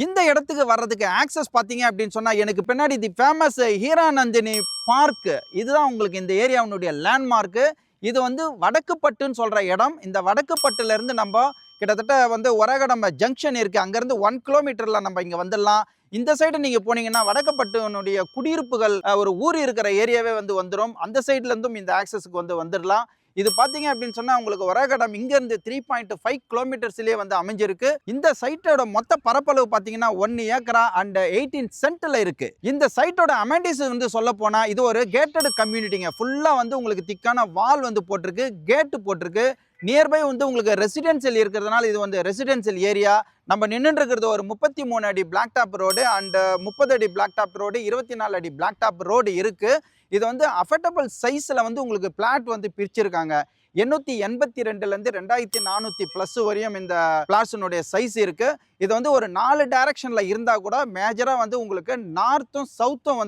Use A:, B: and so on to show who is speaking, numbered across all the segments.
A: இந்த இடத்துக்கு வர்றதுக்கு ஆக்சஸ் பார்த்தீங்க அப்படின்னு சொன்னா எனக்கு பின்னாடி தி ஃபேமஸ் ஹீராநந்தினி பார்க் இதுதான் உங்களுக்கு இந்த ஏரியாவுடைய லேண்ட்மார்க். இது வந்து வடக்குப்பட்டுன்னு சொல்ற இடம். இந்த வடக்குப்பட்டுல இருந்து நம்ம கிட்டத்தட்ட வந்து ஒரகடம் ஜங்ஷன் இருக்கு, அங்கிருந்து 1 கிலோமீட்டர்ல நம்ம இங்க வந்துடலாம். இந்த சைடு நீங்க போனீங்கன்னா வடக்குப்பட்டுனுடைய குடியிருப்புகள் ஒரு ஊர் இருக்கிற ஏரியாவே வந்துடும். அந்த சைட்ல இருந்தும் இந்த ஆக்சஸ்க்கு வந்துடலாம். இது பாத்தீங்க அப்படின்னு சொன்னா உங்களுக்கு ஒரகடம் இங்க இருந்து 3.5 கிலோமீட்டர்ஸ்லயே அமைஞ்சிருக்கு. இந்த சைட்டோட மொத்த பரப்பளவு பாத்தீங்கன்னா 1 ஏக்கரா அண்ட் 18 சென்ட்ல இருக்கு. இந்த சைட்டோட அமெனிட்டிஸ் சொல்ல போனா இது ஒரு கேட்டட் கம்யூனிட்டிங்க. ஃபுல்லா உங்களுக்கு திக்கான வால் போட்டிருக்கு, கேட் போட்டிருக்கு. நியர்பை உங்களுக்கு ரெசிடென்சியல் இருக்கிறதுனால இது ரெசிடென்சியல் ஏரியா. நம்ம நின்றுட்டு இருக்கிறது ஒரு 33 அடி பிளாக் டாப் ரோடு அண்ட் 30 அடி பிளாக் டாப் ரோடு, 24 அடி பிளாக் டாப் ரோடு இருக்கு. இது அஃபர்டபுள் சைஸ்ல உங்களுக்கு பிளாட் பிரிச்சிருக்காங்க. 882ல இருந்து 2400 பிளஸ் வரையும் இந்த பிளாட்ஸினுடைய சைஸ் இருக்கு. இது ஒரு 4 டைரக்ஷன்ல இருந்தா கூட மேஜரா உங்களுக்கு நார்த்தும் சவுத்தும்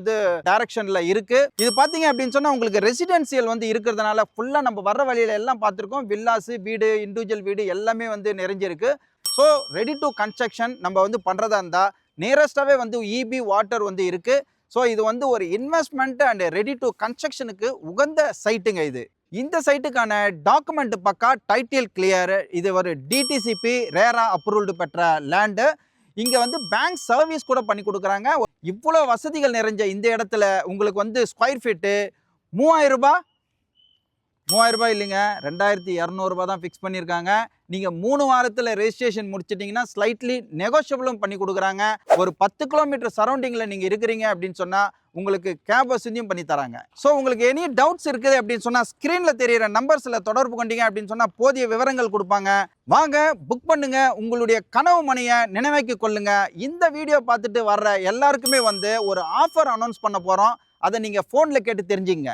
A: டைரக்ஷன்ல இருக்கு. இது பாத்தீங்க அப்படின்னு சொன்னா உங்களுக்கு ரெசிடென்சியல் இருக்கிறதுனால ஃபுல்லா நம்ம வர்ற வழியில எல்லாம் பார்த்திருக்கோம். வில்லாஸ் வீடு, இண்டிவிஜுவல் வீடு எல்லாமே நிறைஞ்சிருக்கு. ஸோ ரெடி டு கன்ஸ்ட்ரக்ஷன் நம்ம பண்றதா இருந்தா நியரஸ்டாவே இபி வாட்டர் இருக்கு. ஸோ இது ஒரு இன்வெஸ்ட்மெண்ட் அண்ட் ரெடி டு கன்ஸ்ட்ரக்ஷனுக்கு உகந்த சைட்டுங்க இது. இந்த சைட்டுக்கான டாக்குமெண்ட் பக்கா, டைட்டில் கிளியர். இது ஒரு டிடிசிபி ரேரா அப்ரூவ்டு பெற்ற லேண்டு. இங்க பேங்க் சர்வீஸ் கூட பண்ணி கொடுக்குறாங்க. இவ்வளோ வசதிகள் நிறைஞ்ச இந்த இடத்துல உங்களுக்கு ஸ்கொயர் ஃபீட்டு 3000 ரூபாய் 3000 ரூபாய் இல்லைங்க, 2200 ரூபாய் தான் ஃபிக்ஸ் பண்ணியிருக்காங்க. நீங்கள் 3 வாரத்தில் ரெஜிஸ்ட்ரேஷன் முடிச்சிட்டிங்கன்னா ஸ்லைட்லி நெகோஷியபிளும் பண்ணி கொடுக்குறாங்க. ஒரு 10 கிலோமீட்டர் சரௌண்டிங்கில் நீங்கள் இருக்கிறீங்க அப்படின்னு சொன்னால் உங்களுக்கு கேப் வசதியும் பண்ணி தராங்க. ஸோ உங்களுக்கு எனி டவுட்ஸ் இருக்குது அப்படின்னு சொன்னால் ஸ்க்ரீனில் தெரியிற நம்பர்ஸில் தொடர்பு கொண்டீங்க அப்படின்னு சொன்னால் போதிய விவரங்கள் கொடுப்பாங்க. வாங்க புக் பண்ணுங்க, உங்களுடைய கனவு மணியை நினைவாக்கி கொள்ளுங்க. இந்த வீடியோ பார்த்துட்டு வர்ற எல்லாருக்குமே ஒரு ஆஃபர் அனௌன்ஸ் பண்ண போகிறோம். அதை நீங்கள் ஃபோனில் கேட்டு தெரிஞ்சுங்க.